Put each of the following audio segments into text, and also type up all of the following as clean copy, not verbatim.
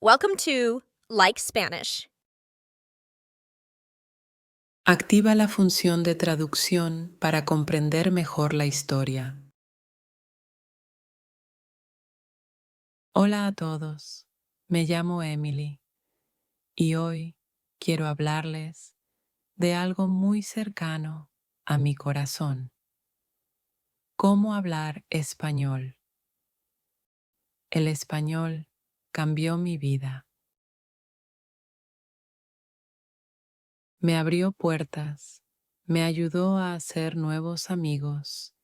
Welcome to Like Spanish. Activa la función de traducción para comprender mejor la historia. Hola a todos, me llamo Emily y hoy quiero hablarles de algo muy cercano a mi corazón. ¿Cómo hablar español? El español cambió mi vida. Me abrió puertas, me ayudó a hacer nuevos amigos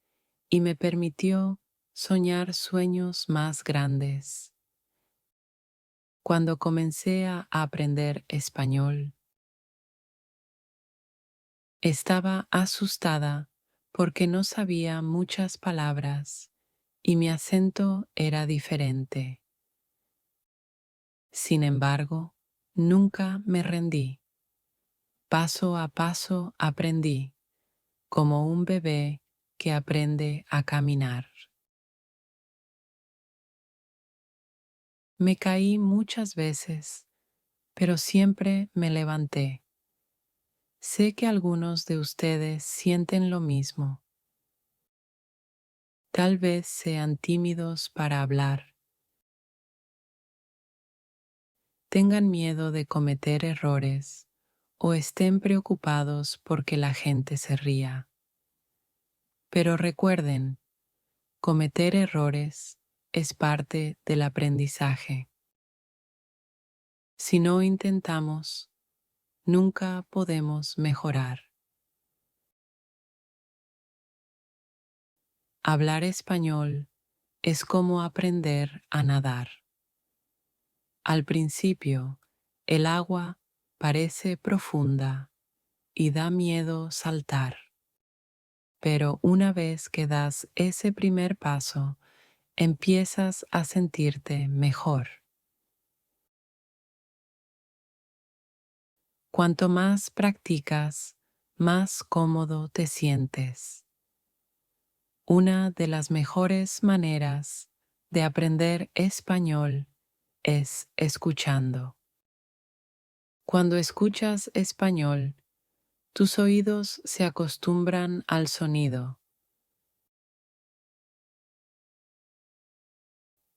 y me permitió soñar sueños más grandes. Cuando comencé a aprender español, estaba asustada porque no sabía muchas palabras y mi acento era diferente. Sin embargo, nunca me rendí. Paso a paso aprendí, como un bebé que aprende a caminar. Me caí muchas veces, pero siempre me levanté. Sé que algunos de ustedes sienten lo mismo. Tal vez sean tímidos para hablar, tengan miedo de cometer errores o estén preocupados porque la gente se ría. Pero recuerden, cometer errores es parte del aprendizaje. Si no intentamos, nunca podemos mejorar. Hablar español es como aprender a nadar. Al principio, el agua parece profunda y da miedo saltar. Pero una vez que das ese primer paso, empiezas a sentirte mejor. Cuanto más practicas, más cómodo te sientes. Una de las mejores maneras de aprender español es escuchando. Cuando escuchas español, tus oídos se acostumbran al sonido.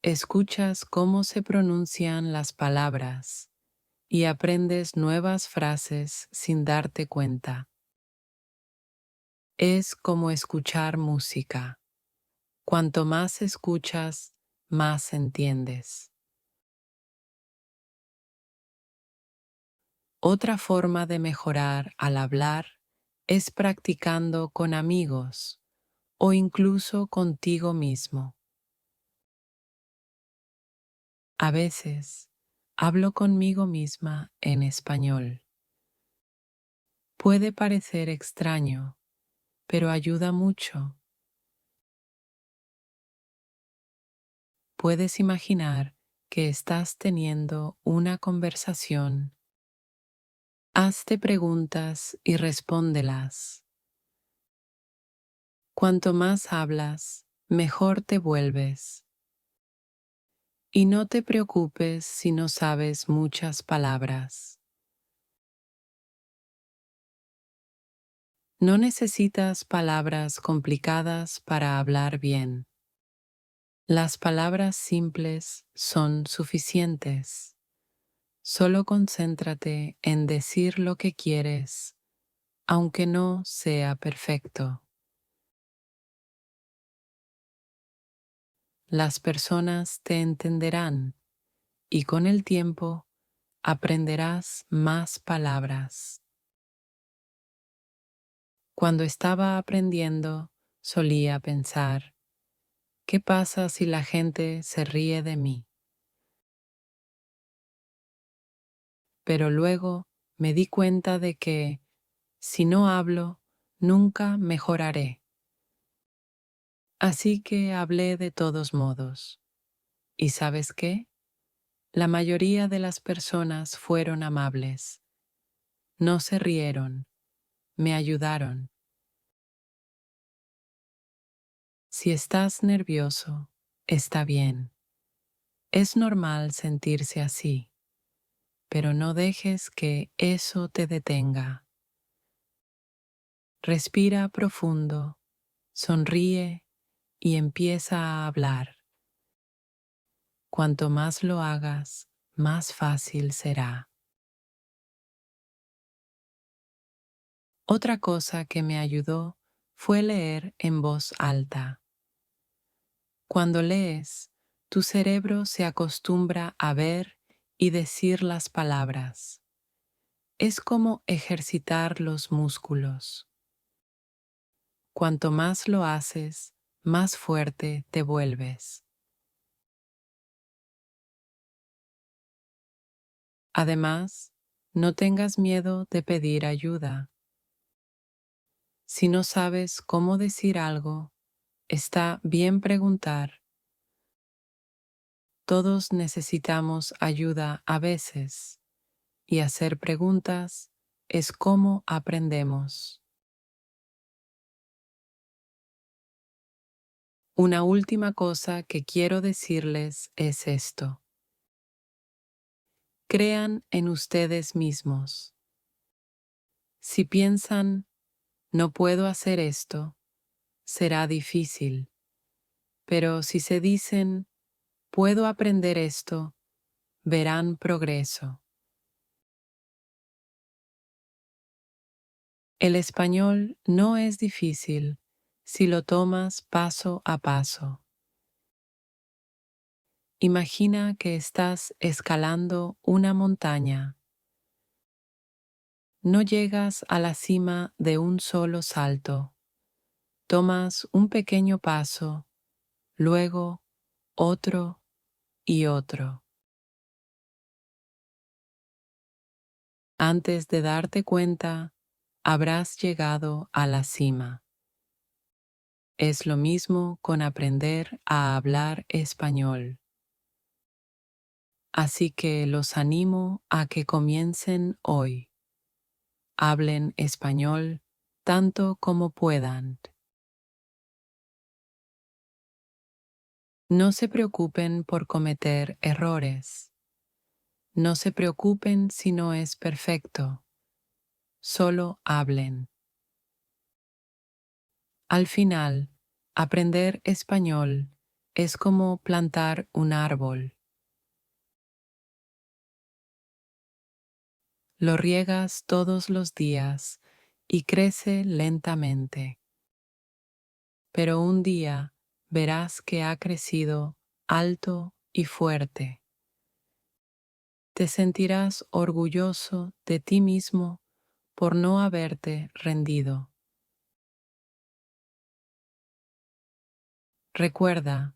Escuchas cómo se pronuncian las palabras y aprendes nuevas frases sin darte cuenta. Es como escuchar música. Cuanto más escuchas, más entiendes. Otra forma de mejorar al hablar es practicando con amigos o incluso contigo mismo. A veces, hablo conmigo misma en español. Puede parecer extraño, pero ayuda mucho. Puedes imaginar que estás teniendo una conversación. Hazte preguntas y respóndelas. Cuanto más hablas, mejor te vuelves. Y no te preocupes si no sabes muchas palabras. No necesitas palabras complicadas para hablar bien. Las palabras simples son suficientes. Solo concéntrate en decir lo que quieres, aunque no sea perfecto. Las personas te entenderán y con el tiempo aprenderás más palabras. Cuando estaba aprendiendo, solía pensar, ¿qué pasa si la gente se ríe de mí? Pero luego me di cuenta de que, si no hablo, nunca mejoraré. Así que hablé de todos modos. ¿Y sabes qué? La mayoría de las personas fueron amables. No se rieron, me ayudaron. Si estás nervioso, está bien. Es normal sentirse así, pero no dejes que eso te detenga. Respira profundo, sonríe y empieza a hablar. Cuanto más lo hagas, más fácil será. Otra cosa que me ayudó fue leer en voz alta. Cuando lees, tu cerebro se acostumbra a ver y decir las palabras. Es como ejercitar los músculos. Cuanto más lo haces, más fuerte te vuelves. Además, no tengas miedo de pedir ayuda. Si no sabes cómo decir algo, está bien preguntar. Todos necesitamos ayuda a veces, y hacer preguntas es cómo aprendemos. Una última cosa que quiero decirles es esto. Crean en ustedes mismos. Si piensan, no puedo hacer esto, será difícil. Pero si se dicen, puedo aprender esto, verán progreso. El español no es difícil si lo tomas paso a paso. Imagina que estás escalando una montaña. No llegas a la cima de un solo salto. Tomas un pequeño paso, luego otro y otro. Antes de darte cuenta, habrás llegado a la cima. Es lo mismo con aprender a hablar español. Así que los animo a que comiencen hoy. Hablen español tanto como puedan. No se preocupen por cometer errores. No se preocupen si no es perfecto. Solo hablen. Al final, aprender español es como plantar un árbol. Lo riegas todos los días y crece lentamente. Pero un día verás que ha crecido alto y fuerte. Te sentirás orgulloso de ti mismo por no haberte rendido. Recuerda,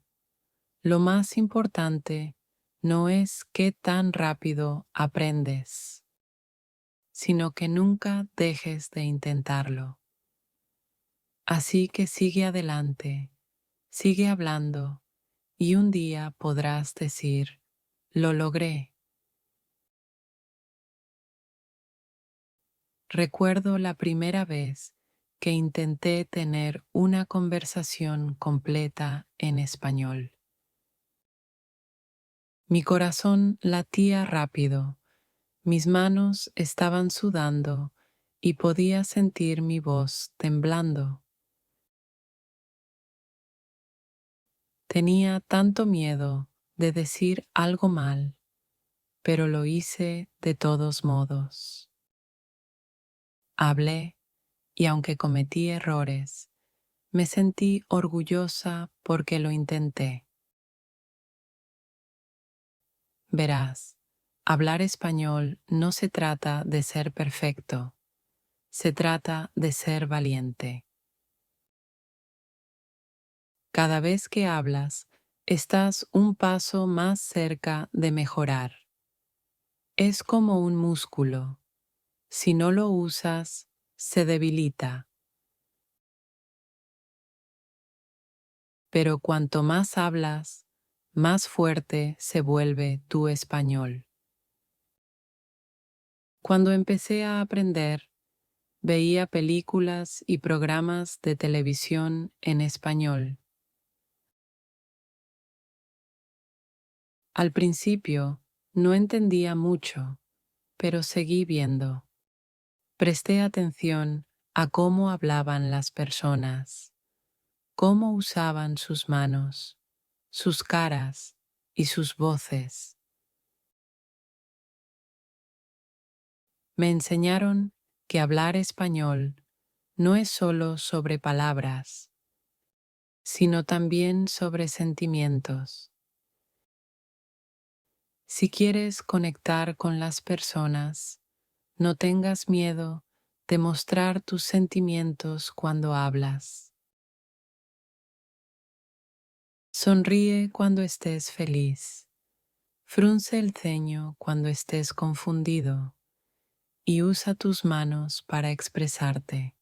lo más importante no es qué tan rápido aprendes, sino que nunca dejes de intentarlo. Así que sigue adelante, sigue hablando y un día podrás decir, lo logré. Recuerdo la primera vez que intenté tener una conversación completa en español. Mi corazón latía rápido, mis manos estaban sudando y podía sentir mi voz temblando. Tenía tanto miedo de decir algo mal, pero lo hice de todos modos. Hablé y aunque cometí errores, me sentí orgullosa porque lo intenté. Verás, hablar español no se trata de ser perfecto, se trata de ser valiente. Cada vez que hablas, estás un paso más cerca de mejorar. Es como un músculo. Si no lo usas, se debilita. Pero cuanto más hablas, más fuerte se vuelve tu español. Cuando empecé a aprender, veía películas y programas de televisión en español. Al principio no entendía mucho, pero seguí viendo. Presté atención a cómo hablaban las personas, cómo usaban sus manos, sus caras y sus voces. Me enseñaron que hablar español no es solo sobre palabras, sino también sobre sentimientos. Si quieres conectar con las personas, no tengas miedo de mostrar tus sentimientos cuando hablas. Sonríe cuando estés feliz. Frunce el ceño cuando estés confundido y usa tus manos para expresarte.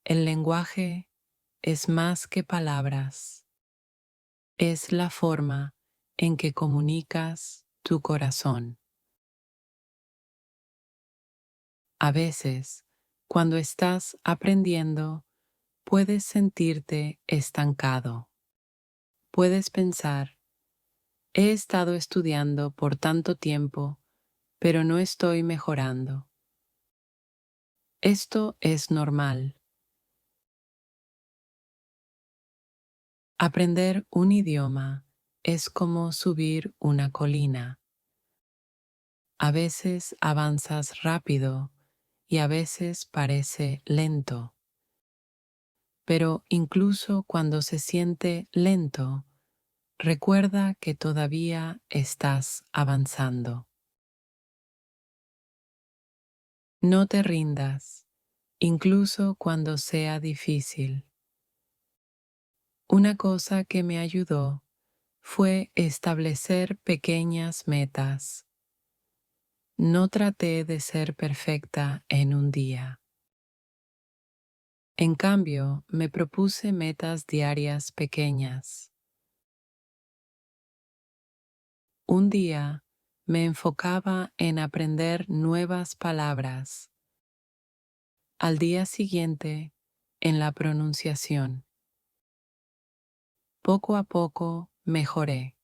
El lenguaje es más que palabras. Es la forma en que comunicas tu corazón. A veces, cuando estás aprendiendo, puedes sentirte estancado. Puedes pensar, he estado estudiando por tanto tiempo, pero no estoy mejorando. Esto es normal. Aprender un idioma es como subir una colina. A veces avanzas rápido y a veces parece lento. Pero incluso cuando se siente lento, recuerda que todavía estás avanzando. No te rindas, incluso cuando sea difícil. Una cosa que me ayudó fue establecer pequeñas metas. No traté de ser perfecta en un día. En cambio, me propuse metas diarias pequeñas. Un día me enfocaba en aprender nuevas palabras. Al día siguiente, en la pronunciación. Poco a poco mejoré.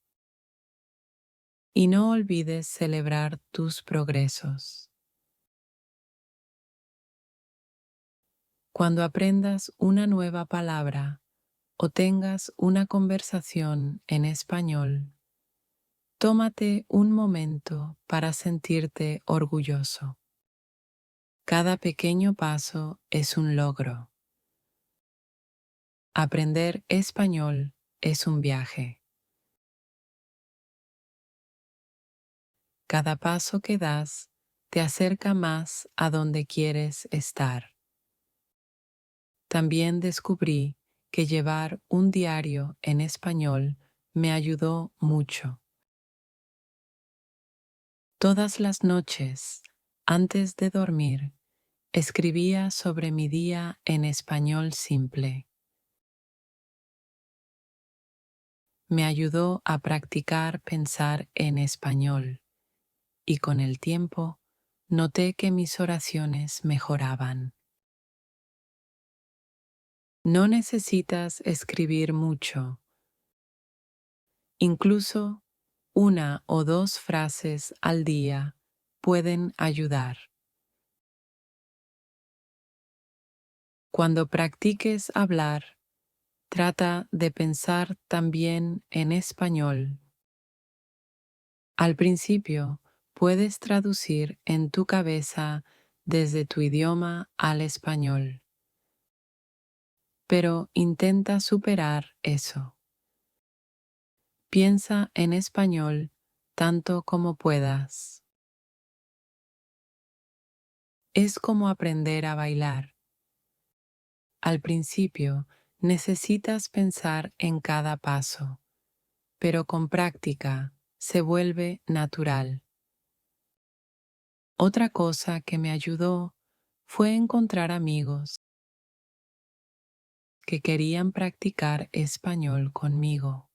Y no olvides celebrar tus progresos. Cuando aprendas una nueva palabra o tengas una conversación en español, tómate un momento para sentirte orgulloso. Cada pequeño paso es un logro. Aprender español es un viaje. Cada paso que das te acerca más a donde quieres estar. También descubrí que llevar un diario en español me ayudó mucho. Todas las noches, antes de dormir, escribía sobre mi día en español simple. Me ayudó a practicar pensar en español y con el tiempo noté que mis oraciones mejoraban. No necesitas escribir mucho. Incluso una o dos frases al día pueden ayudar. Cuando practiques hablar, trata de pensar también en español. Al principio, puedes traducir en tu cabeza desde tu idioma al español. Pero intenta superar eso. Piensa en español tanto como puedas. Es como aprender a bailar. Al principio, necesitas pensar en cada paso, pero con práctica se vuelve natural. Otra cosa que me ayudó fue encontrar amigos que querían practicar español conmigo.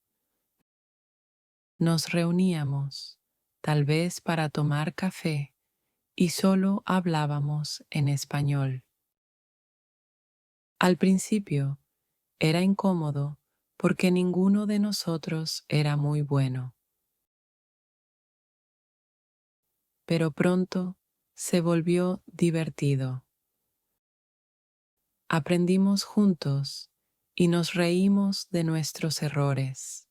Nos reuníamos, tal vez para tomar café, y solo hablábamos en español. Al principio era incómodo porque ninguno de nosotros era muy bueno. Pero pronto se volvió divertido. Aprendimos juntos y nos reímos de nuestros errores.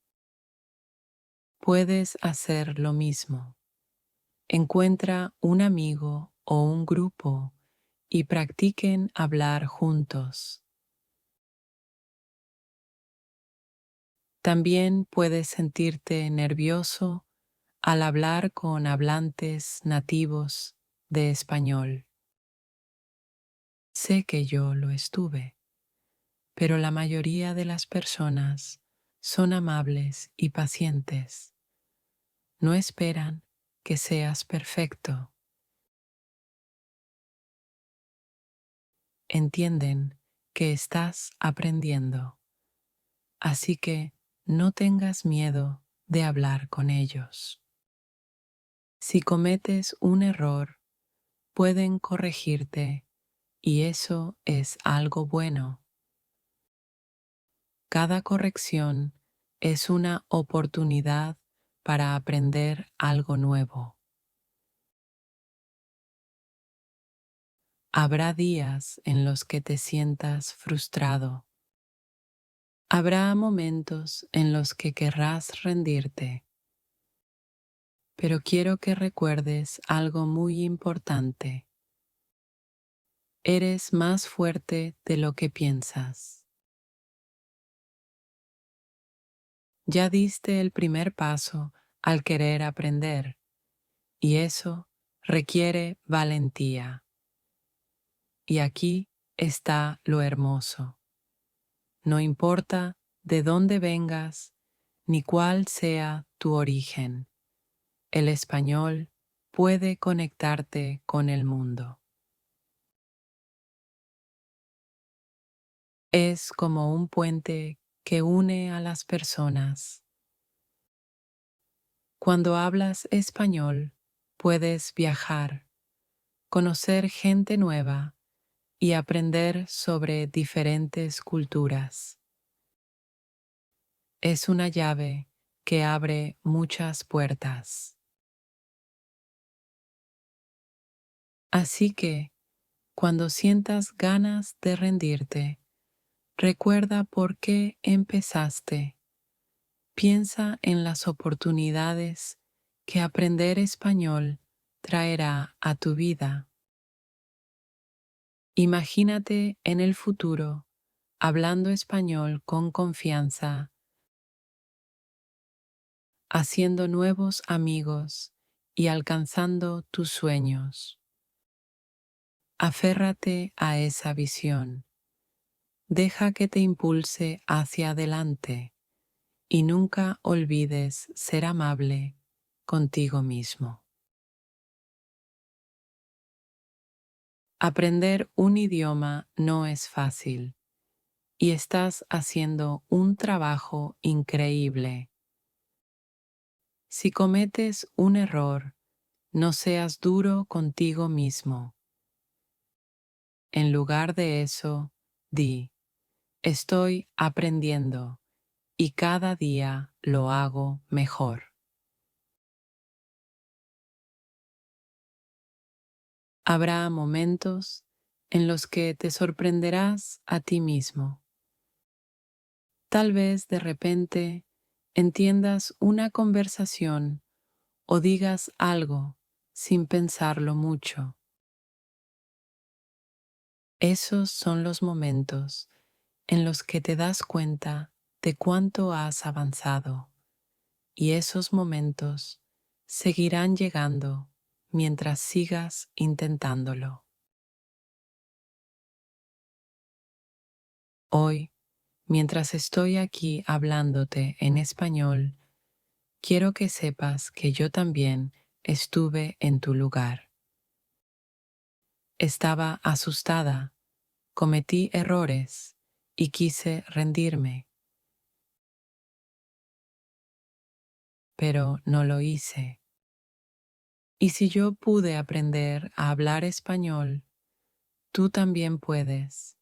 Puedes hacer lo mismo. Encuentra un amigo o un grupo y practiquen hablar juntos. También puedes sentirte nervioso al hablar con hablantes nativos de español. Sé que yo lo estuve, pero la mayoría de las personas son amables y pacientes. No esperan que seas perfecto. Entienden que estás aprendiendo, así que no tengas miedo de hablar con ellos. Si cometes un error, pueden corregirte y eso es algo bueno. Cada corrección es una oportunidad para aprender algo nuevo. Habrá días en los que te sientas frustrado. Habrá momentos en los que querrás rendirte. Pero quiero que recuerdes algo muy importante. Eres más fuerte de lo que piensas. Ya diste el primer paso al querer aprender, y eso requiere valentía. Y aquí está lo hermoso. No importa de dónde vengas ni cuál sea tu origen, el español puede conectarte con el mundo. Es como un puente que une a las personas. Cuando hablas español, puedes viajar, conocer gente nueva y aprender sobre diferentes culturas. Es una llave que abre muchas puertas. Así que, cuando sientas ganas de rendirte, recuerda por qué empezaste. Piensa en las oportunidades que aprender español traerá a tu vida. Imagínate en el futuro hablando español con confianza, haciendo nuevos amigos y alcanzando tus sueños. Aférrate a esa visión. Deja que te impulse hacia adelante y nunca olvides ser amable contigo mismo. Aprender un idioma no es fácil y estás haciendo un trabajo increíble. Si cometes un error, no seas duro contigo mismo. En lugar de eso, di, estoy aprendiendo y cada día lo hago mejor. Habrá momentos en los que te sorprenderás a ti mismo. Tal vez de repente entiendas una conversación o digas algo sin pensarlo mucho. Esos son los momentos en los que te das cuenta de cuánto has avanzado, y esos momentos seguirán llegando mientras sigas intentándolo. Hoy, mientras estoy aquí hablándote en español, quiero que sepas que yo también estuve en tu lugar. Estaba asustada, cometí errores y quise rendirme, pero no lo hice. Y si yo pude aprender a hablar español, tú también puedes.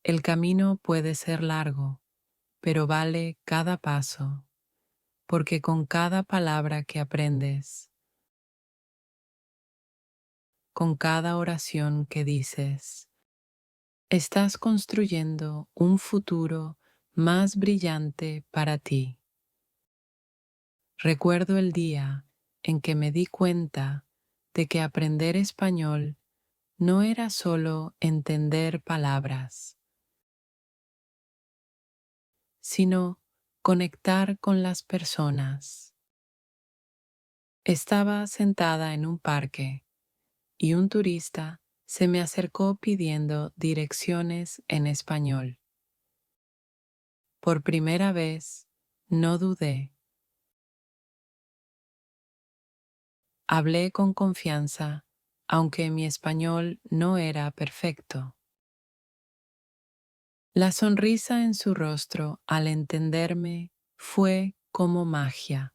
El camino puede ser largo, pero vale cada paso, porque con cada palabra que aprendes, con cada oración que dices, estás construyendo un futuro más brillante para ti. Recuerdo el día en que me di cuenta de que aprender español no era solo entender palabras, sino conectar con las personas. Estaba sentada en un parque y un turista se me acercó pidiendo direcciones en español. Por primera vez, no dudé. Hablé con confianza, aunque mi español no era perfecto. La sonrisa en su rostro al entenderme fue como magia.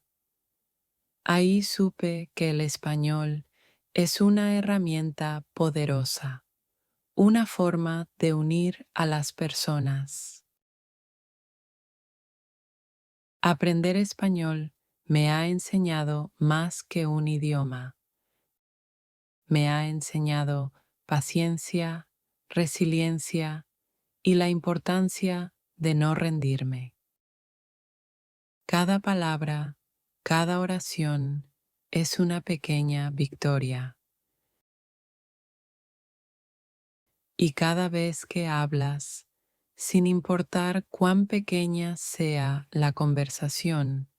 Ahí supe que el español es una herramienta poderosa, una forma de unir a las personas. Aprender español me ha enseñado más que un idioma. Me ha enseñado paciencia, resiliencia y la importancia de no rendirme. Cada palabra, cada oración es una pequeña victoria. Y cada vez que hablas, sin importar cuán pequeña sea la conversación,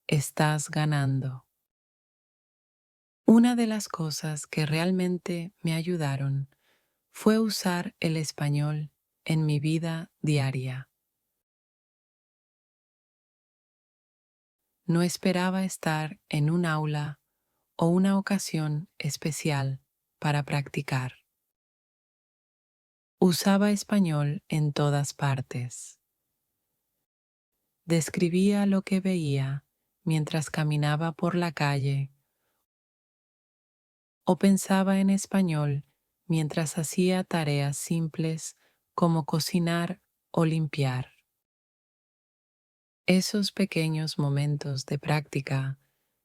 estás ganando. Una de las cosas que realmente me ayudaron fue usar el español en mi vida diaria. No esperaba estar en un aula o una ocasión especial para practicar. Usaba español en todas partes. Describía lo que veía mientras caminaba por la calle o pensaba en español mientras hacía tareas simples como cocinar o limpiar. Esos pequeños momentos de práctica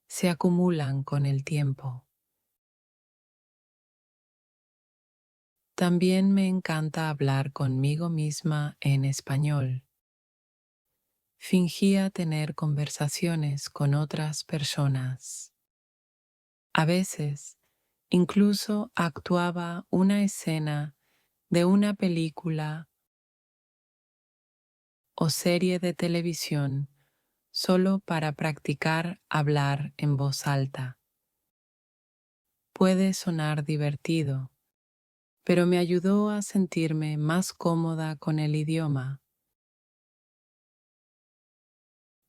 se acumulan con el tiempo. También me encanta hablar conmigo misma en español. Fingía tener conversaciones con otras personas. A veces, incluso actuaba una escena de una película o serie de televisión solo para practicar hablar en voz alta. Puede sonar divertido, pero me ayudó a sentirme más cómoda con el idioma.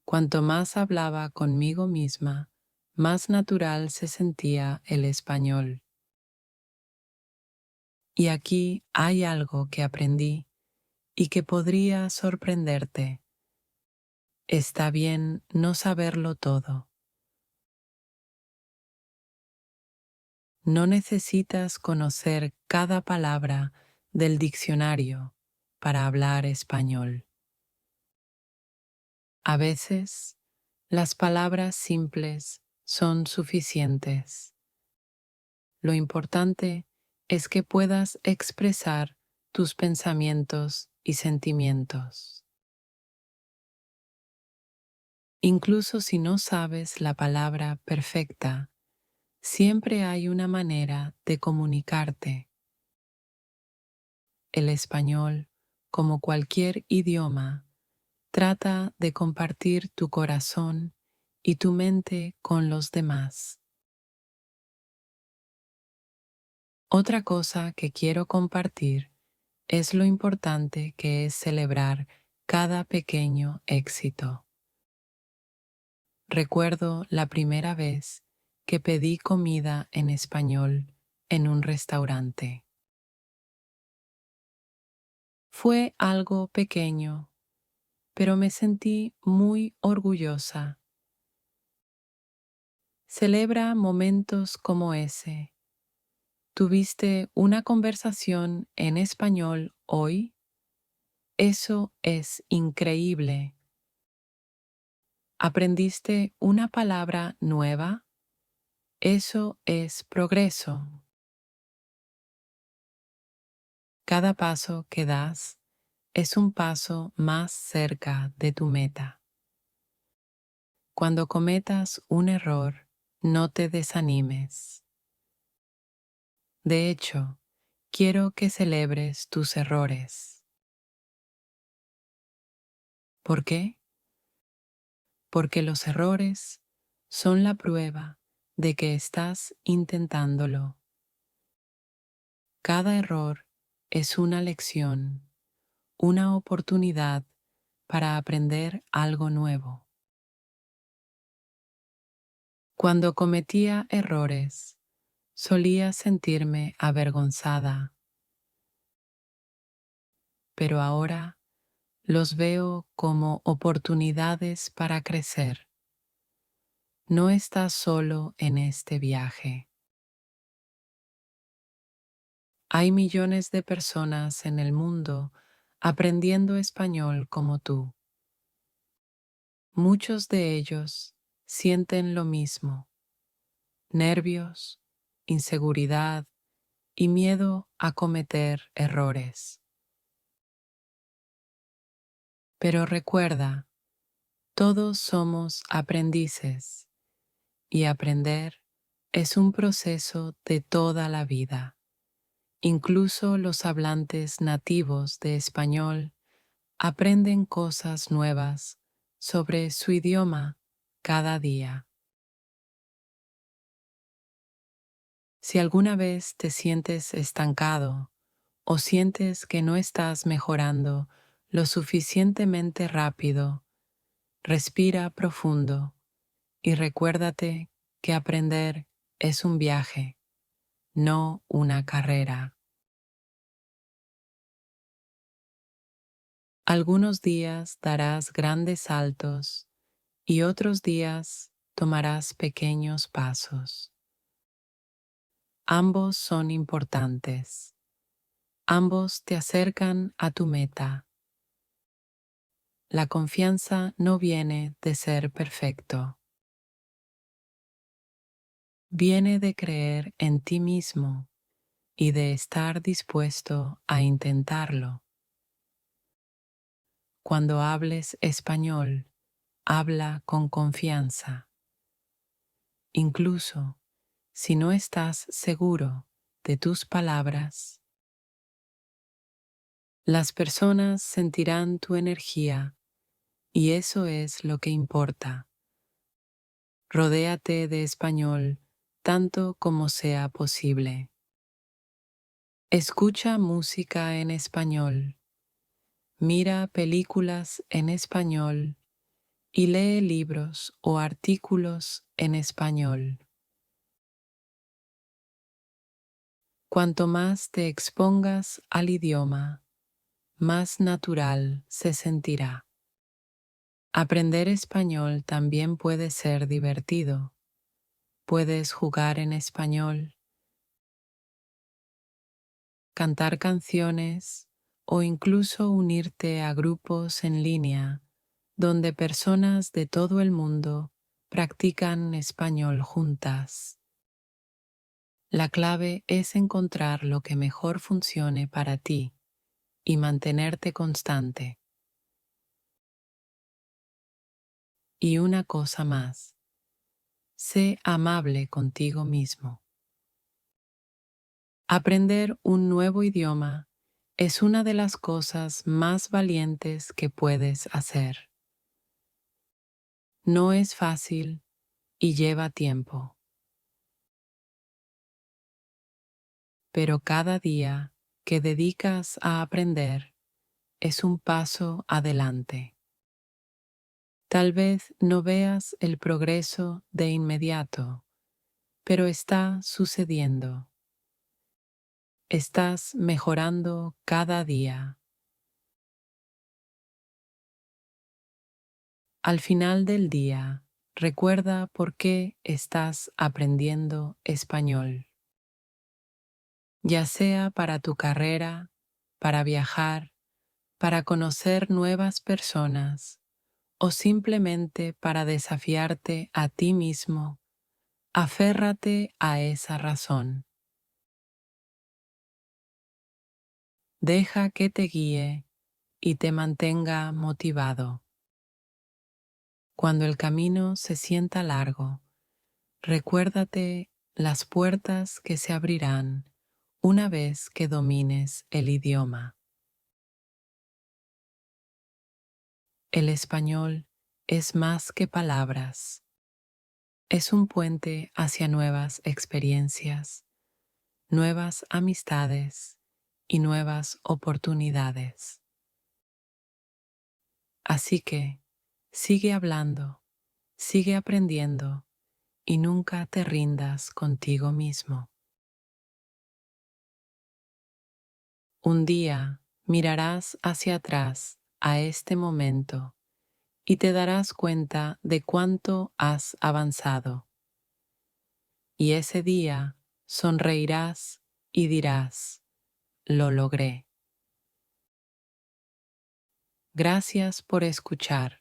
Cuanto más hablaba conmigo misma, más natural se sentía el español. Y aquí hay algo que aprendí y que podría sorprenderte. Está bien no saberlo todo. No necesitas conocer cada palabra del diccionario para hablar español. A veces, las palabras simples son suficientes. Lo importante es que puedas expresar tus pensamientos y sentimientos. Incluso si no sabes la palabra perfecta, siempre hay una manera de comunicarte. El español, como cualquier idioma, trata de compartir tu corazón y tu mente con los demás. Otra cosa que quiero compartir es lo importante que es celebrar cada pequeño éxito. Recuerdo la primera vez que pedí comida en español en un restaurante. Fue algo pequeño, pero me sentí muy orgullosa. Celebra momentos como ese. ¿Tuviste una conversación en español hoy? Eso es increíble. ¿Aprendiste una palabra nueva? Eso es progreso. Cada paso que das es un paso más cerca de tu meta. Cuando cometas un error, no te desanimes. De hecho, quiero que celebres tus errores. ¿Por qué? Porque los errores son la prueba de que estás intentándolo. Cada error es una lección, una oportunidad para aprender algo nuevo. Cuando cometía errores, solía sentirme avergonzada, pero ahora los veo como oportunidades para crecer. No estás solo en este viaje. Hay millones de personas en el mundo aprendiendo español como tú. Muchos de ellos sienten lo mismo: nervios, inseguridad y miedo a cometer errores. Pero recuerda, todos somos aprendices y aprender es un proceso de toda la vida. Incluso los hablantes nativos de español aprenden cosas nuevas sobre su idioma cada día. Si alguna vez te sientes estancado o sientes que no estás mejorando lo suficientemente rápido, respira profundo y recuérdate que aprender es un viaje, no una carrera. Algunos días darás grandes saltos y otros días tomarás pequeños pasos. Ambos son importantes. Ambos te acercan a tu meta. La confianza no viene de ser perfecto. Viene de creer en ti mismo y de estar dispuesto a intentarlo. Cuando hables español, habla con confianza. Incluso si no estás seguro de tus palabras, las personas sentirán tu energía y eso es lo que importa. Rodéate de español tanto como sea posible. Escucha música en español, mira películas en español y lee libros o artículos en español. Cuanto más te expongas al idioma, más natural se sentirá. Aprender español también puede ser divertido. Puedes jugar en español, cantar canciones o incluso unirte a grupos en línea donde personas de todo el mundo practican español juntas. La clave es encontrar lo que mejor funcione para ti y mantenerte constante. Y una cosa más, sé amable contigo mismo. Aprender un nuevo idioma es una de las cosas más valientes que puedes hacer. No es fácil y lleva tiempo, pero cada día que dedicas a aprender es un paso adelante. Tal vez no veas el progreso de inmediato, pero está sucediendo. Estás mejorando cada día. Al final del día, recuerda por qué estás aprendiendo español. Ya sea para tu carrera, para viajar, para conocer nuevas personas o simplemente para desafiarte a ti mismo, aférrate a esa razón. Deja que te guíe y te mantenga motivado. Cuando el camino se sienta largo, recuérdate las puertas que se abrirán una vez que domines el idioma. El español es más que palabras. Es un puente hacia nuevas experiencias, nuevas amistades y nuevas oportunidades. Así que sigue hablando, sigue aprendiendo y nunca te rindas contigo mismo. Un día mirarás hacia atrás a este momento y te darás cuenta de cuánto has avanzado. Y ese día sonreirás y dirás, lo logré. Gracias por escuchar.